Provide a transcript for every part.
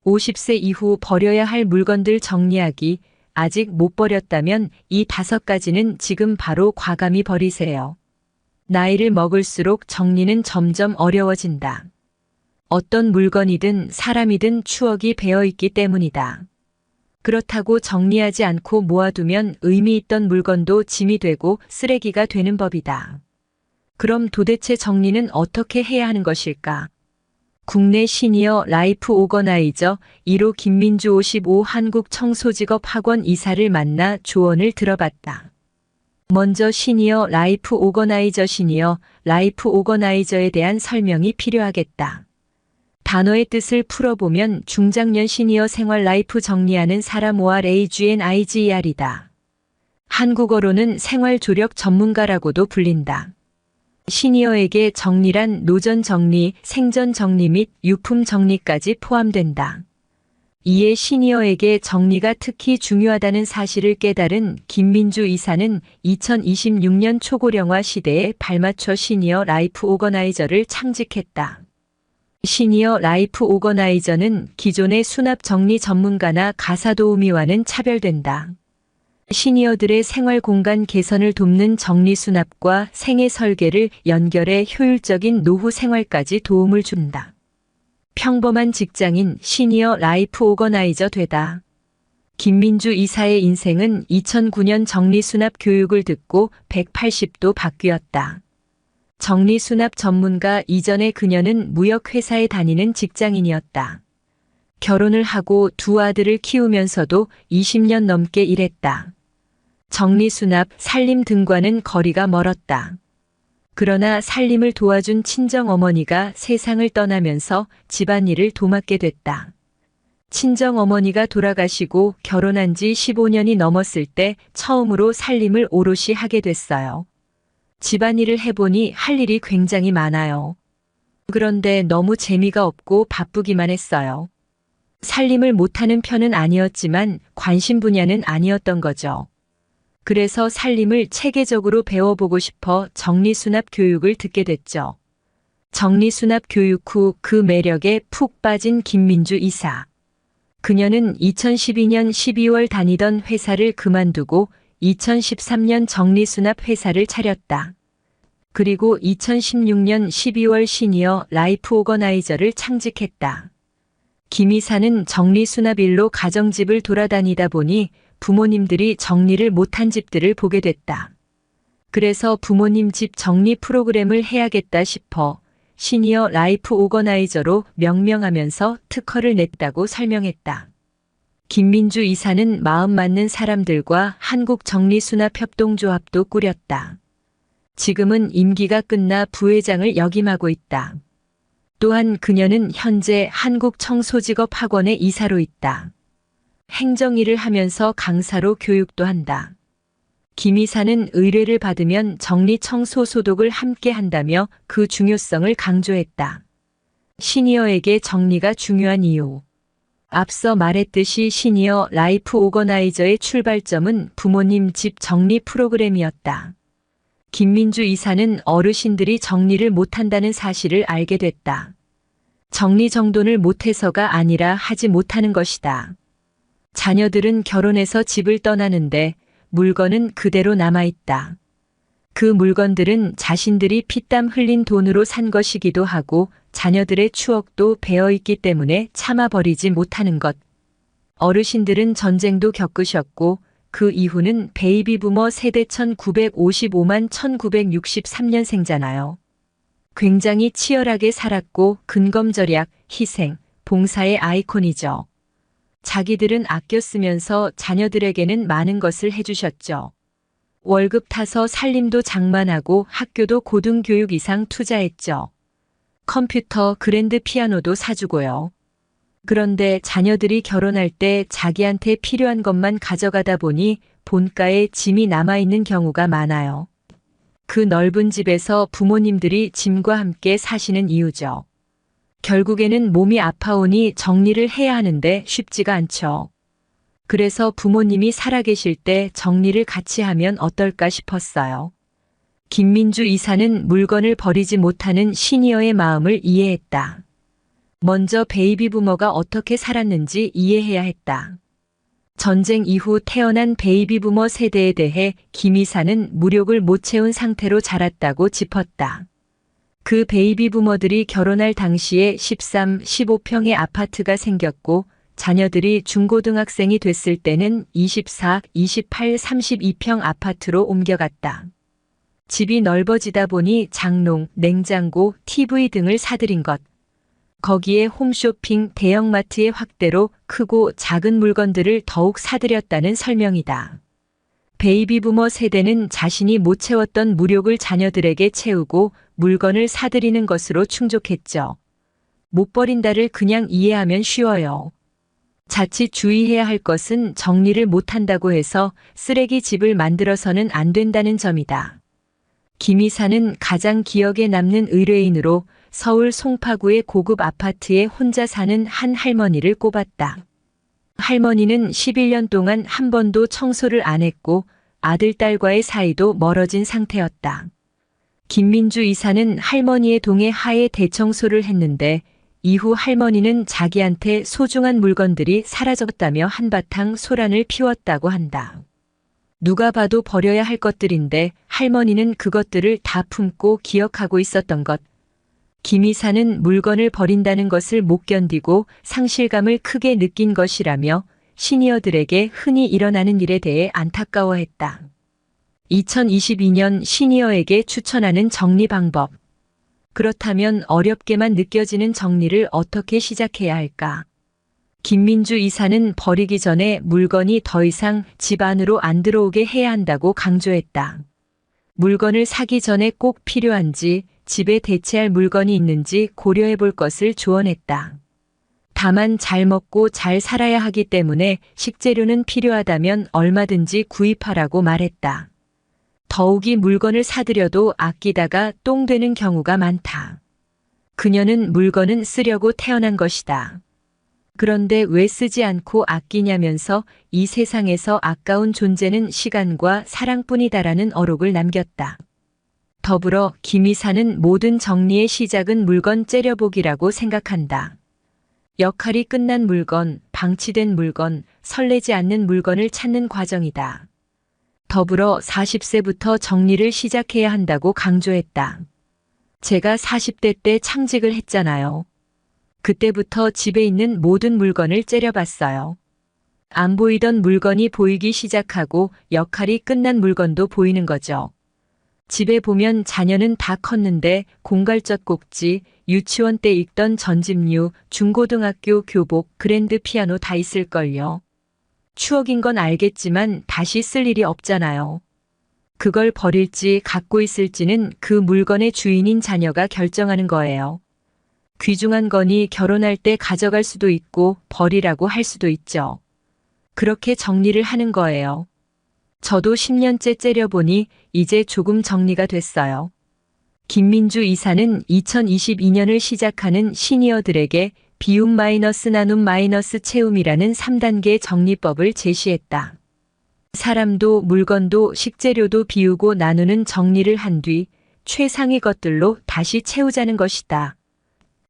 50세 이후 버려야 할 물건들 정리하기. 아직 못 버렸다면 이 5가지는 지금 바로 과감히 버리세요. 나이를 먹을수록 정리는 점점 어려워진다. 어떤 물건이든 사람이든 추억이 배어있기 때문이다. 그렇다고 정리하지 않고 모아두면 의미 있던 물건도 짐이 되고 쓰레기가 되는 법이다. 그럼 도대체 정리는 어떻게 해야 하는 것일까? 국내 시니어 라이프 오거나이저 1호 김민주 55 한국청소직업학원 이사를 만나 조언을 들어봤다. 먼저 시니어 라이프 오거나이저에 대한 설명이 필요하겠다. 단어의 뜻을 풀어보면 중장년 시니어 생활 라이프 정리하는 사람 ORAGNIGER이다. 한국어로는 생활 조력 전문가라고도 불린다. 시니어에게 정리란 노전 정리, 생전 정리 및 유품 정리까지 포함된다. 이에 시니어에게 정리가 특히 중요하다는 사실을 깨달은 김민주 이사는 2026년 초고령화 시대에 발맞춰 시니어 라이프 오거나이저를 창직했다. 시니어 라이프 오거나이저는 기존의 수납 정리 전문가나 가사 도우미와는 차별된다. 시니어들의 생활 공간 개선을 돕는 정리 수납과 생애 설계를 연결해 효율적인 노후 생활까지 도움을 준다. 평범한 직장인 시니어 라이프 오거나이저 되다. 김민주 이사의 인생은 2009년 정리수납 교육을 듣고 180도 바뀌었다. 정리수납 전문가 이전에 그녀는 무역회사에 다니는 직장인이었다. 결혼을 하고 2 아들을 키우면서도 20년 넘게 일했다. 정리수납, 살림 등과는 거리가 멀었다. 그러나 살림을 도와준 친정어머니가 세상을 떠나면서 집안일을 도맡게 됐다. 친정어머니가 돌아가시고 결혼한 지 15년이 넘었을 때 처음으로 살림을 오롯이 하게 됐어요. 집안일을 해보니 할 일이 굉장히 많아요. 그런데 너무 재미가 없고 바쁘기만 했어요. 살림을 못하는 편은 아니었지만 관심 분야는 아니었던 거죠. 그래서 살림을 체계적으로 배워보고 싶어 정리수납 교육을 듣게 됐죠. 정리수납 교육 후 그 매력에 푹 빠진 김민주 이사. 그녀는 2012년 12월 다니던 회사를 그만두고 2013년 정리수납 회사를 차렸다. 그리고 2016년 12월 시니어 라이프 오거나이저를 창직했다. 김 이사는 정리수납 일로 가정집을 돌아다니다 보니 부모님들이 정리를 못한 집들을 보게 됐다. 그래서 부모님 집 정리 프로그램을 해야겠다 싶어 시니어 라이프 오거나이저로 명명하면서 특허를 냈다고 설명했다. 김민주 이사는 마음 맞는 사람들과 한국정리수납협동조합도 꾸렸다. 지금은 임기가 끝나 부회장을 역임하고 있다. 또한 그녀는 현재 한국청소직업학원의 이사로 있다. 행정일을 하면서 강사로 교육도 한다. 김 이사는 의뢰를 받으면 정리, 청소, 소독을 함께 한다며 그 중요성을 강조했다. 시니어에게 정리가 중요한 이유. 앞서 말했듯이 시니어 라이프 오거나이저의 출발점은 부모님 집 정리 프로그램이었다. 김민주 이사는 어르신들이 정리를 못한다는 사실을 알게 됐다. 정리정돈을 못해서가 아니라 하지 못하는 것이다. 자녀들은 결혼해서 집을 떠나는데 물건은 그대로 남아있다. 그 물건들은 자신들이 피땀 흘린 돈으로 산 것이기도 하고 자녀들의 추억도 배어있기 때문에 참아버리지 못하는 것. 어르신들은 전쟁도 겪으셨고 그 이후는 베이비 부머 세대 1955만 1963년생잖아요. 굉장히 치열하게 살았고 근검절약, 희생, 봉사의 아이콘이죠. 자기들은 아껴 쓰면서 자녀들에게는 많은 것을 해주셨죠. 월급 타서 살림도 장만하고 학교도 고등교육 이상 투자했죠. 컴퓨터, 그랜드 피아노도 사주고요. 그런데 자녀들이 결혼할 때 자기한테 필요한 것만 가져가다 보니 본가에 짐이 남아있는 경우가 많아요. 그 넓은 집에서 부모님들이 짐과 함께 사시는 이유죠. 결국에는 몸이 아파오니 정리를 해야 하는데 쉽지가 않죠. 그래서 부모님이 살아계실 때 정리를 같이 하면 어떨까 싶었어요. 김민주 이사는 물건을 버리지 못하는 시니어의 마음을 이해했다. 먼저 베이비 부머가 어떻게 살았는지 이해해야 했다. 전쟁 이후 태어난 베이비 부머 세대에 대해 김 이사는 무력을 못 채운 상태로 자랐다고 짚었다. 그 베이비 부머들이 결혼할 당시에 13, 15평의 아파트가 생겼고 자녀들이 중고등학생이 됐을 때는 24, 28, 32평 아파트로 옮겨갔다. 집이 넓어지다 보니 장롱, 냉장고, TV 등을 사들인 것. 거기에 홈쇼핑, 대형마트의 확대로 크고 작은 물건들을 더욱 사들였다는 설명이다. 베이비 부머 세대는 자신이 못 채웠던 무력을 자녀들에게 채우고 물건을 사들이는 것으로 충족했죠. 못 버린다를 그냥 이해하면 쉬워요. 자칫 주의해야 할 것은 정리를 못한다고 해서 쓰레기 집을 만들어서는 안 된다는 점이다. 김 이사는 가장 기억에 남는 의뢰인으로 서울 송파구의 고급 아파트에 혼자 사는 한 할머니를 꼽았다. 할머니는 11년 동안 한 번도 청소를 안 했고 아들, 딸과의 사이도 멀어진 상태였다. 김민주 이사는 할머니의 동의 하에 대청소를 했는데 이후 할머니는 자기한테 소중한 물건들이 사라졌다며 한바탕 소란을 피웠다고 한다. 누가 봐도 버려야 할 것들인데 할머니는 그것들을 다 품고 기억하고 있었던 것. 김 이사는 물건을 버린다는 것을 못 견디고 상실감을 크게 느낀 것이라며 시니어들에게 흔히 일어나는 일에 대해 안타까워했다. 2022년 시니어에게 추천하는 정리 방법. 그렇다면 어렵게만 느껴지는 정리를 어떻게 시작해야 할까? 김민주 이사는 버리기 전에 물건이 더 이상 집 안으로 안 들어오게 해야 한다고 강조했다. 물건을 사기 전에 꼭 필요한지 집에 대체할 물건이 있는지 고려해 볼 것을 조언했다. 다만 잘 먹고 잘 살아야 하기 때문에 식재료는 필요하다면 얼마든지 구입하라고 말했다. 더욱이 물건을 사들여도 아끼다가 똥 되는 경우가 많다. 그녀는 물건은 쓰려고 태어난 것이다. 그런데 왜 쓰지 않고 아끼냐면서 이 세상에서 아까운 존재는 시간과 사랑뿐이다라는 어록을 남겼다. 더불어 김 이사는 모든 정리의 시작은 물건 째려보기라고 생각한다. 역할이 끝난 물건, 방치된 물건, 설레지 않는 물건을 찾는 과정이다. 더불어 40세부터 정리를 시작해야 한다고 강조했다. 제가 40대 때 창직을 했잖아요. 그때부터 집에 있는 모든 물건을 째려봤어요. 안 보이던 물건이 보이기 시작하고 역할이 끝난 물건도 보이는 거죠. 집에 보면 자녀는 다 컸는데 공갈젓 꼭지, 유치원 때 읽던 전집류, 중고등학교 교복, 그랜드 피아노 다 있을걸요. 추억인 건 알겠지만 다시 쓸 일이 없잖아요. 그걸 버릴지 갖고 있을지는 그 물건의 주인인 자녀가 결정하는 거예요. 귀중한 거니 결혼할 때 가져갈 수도 있고 버리라고 할 수도 있죠. 그렇게 정리를 하는 거예요. 저도 10년째 째려보니 이제 조금 정리가 됐어요. 김민주 이사는 2022년을 시작하는 시니어들에게 비움 마이너스 나눔 마이너스 채움이라는 3단계 정리법을 제시했다. 사람도 물건도 식재료도 비우고 나누는 정리를 한 뒤 최상의 것들로 다시 채우자는 것이다.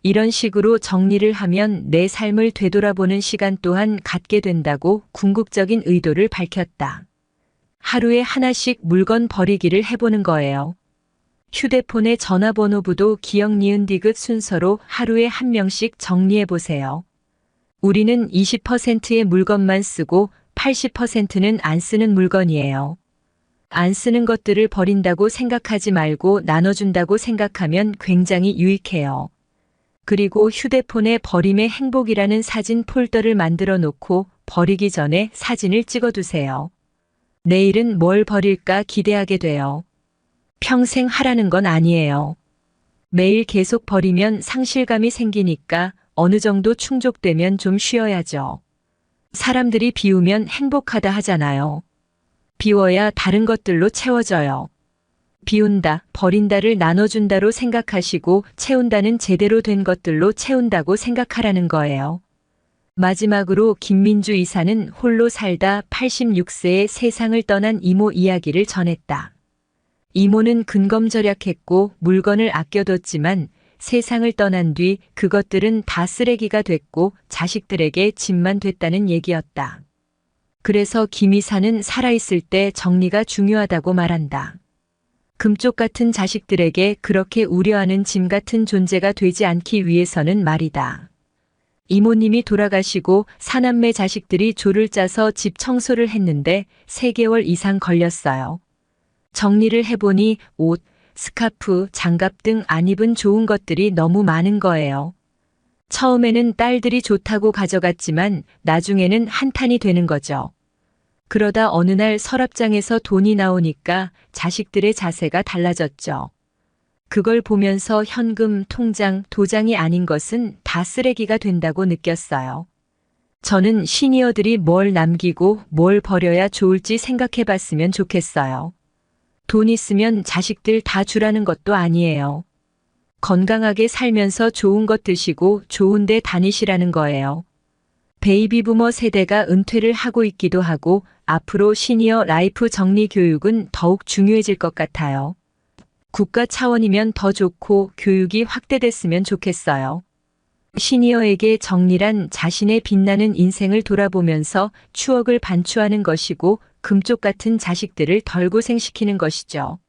이런 식으로 정리를 하면 내 삶을 되돌아보는 시간 또한 갖게 된다고 궁극적인 의도를 밝혔다. 하루에 하나씩 물건 버리기를 해보는 거예요. 휴대폰의 전화번호부도 기억 니은 디귿 순서로 하루에 한 명씩 정리해보세요. 우리는 20%의 물건만 쓰고 80%는 안 쓰는 물건이에요. 안 쓰는 것들을 버린다고 생각하지 말고 나눠준다고 생각하면 굉장히 유익해요. 그리고 휴대폰에 버림의 행복이라는 사진 폴더를 만들어 놓고 버리기 전에 사진을 찍어두세요. 내일은 뭘 버릴까 기대하게 돼요. 평생 하라는 건 아니에요. 매일 계속 버리면 상실감이 생기니까 어느 정도 충족되면 좀 쉬어야죠. 사람들이 비우면 행복하다 하잖아요. 비워야 다른 것들로 채워져요. 비운다, 버린다를 나눠준다로 생각하시고 채운다는 제대로 된 것들로 채운다고 생각하라는 거예요. 마지막으로 김민주 이사는 홀로 살다 86세에 세상을 떠난 이모 이야기를 전했다. 이모는 근검절약했고 물건을 아껴뒀지만 세상을 떠난 뒤 그것들은 다 쓰레기가 됐고 자식들에게 짐만 됐다는 얘기였다. 그래서 김이사는 살아있을 때 정리가 중요하다고 말한다. 금쪽 같은 자식들에게 그렇게 우려하는 짐 같은 존재가 되지 않기 위해서는 말이다. 이모님이 돌아가시고 사남매 자식들이 조를 짜서 집 청소를 했는데 3개월 이상 걸렸어요. 정리를 해보니 옷, 스카프, 장갑 등 안 입은 좋은 것들이 너무 많은 거예요. 처음에는 딸들이 좋다고 가져갔지만 나중에는 한탄이 되는 거죠. 그러다 어느 날 서랍장에서 돈이 나오니까 자식들의 자세가 달라졌죠. 그걸 보면서 현금, 통장, 도장이 아닌 것은 다 쓰레기가 된다고 느꼈어요. 저는 시니어들이 뭘 남기고 뭘 버려야 좋을지 생각해 봤으면 좋겠어요. 돈 있으면 자식들 다 주라는 것도 아니에요. 건강하게 살면서 좋은 것 드시고 좋은 데 다니시라는 거예요. 베이비부머 세대가 은퇴를 하고 있기도 하고 앞으로 시니어 라이프 정리 교육은 더욱 중요해질 것 같아요. 국가 차원이면 더 좋고 교육이 확대됐으면 좋겠어요. 시니어에게 정리란 자신의 빛나는 인생을 돌아보면서 추억을 반추하는 것이고 금쪽 같은 자식들을 덜 고생시키는 것이죠.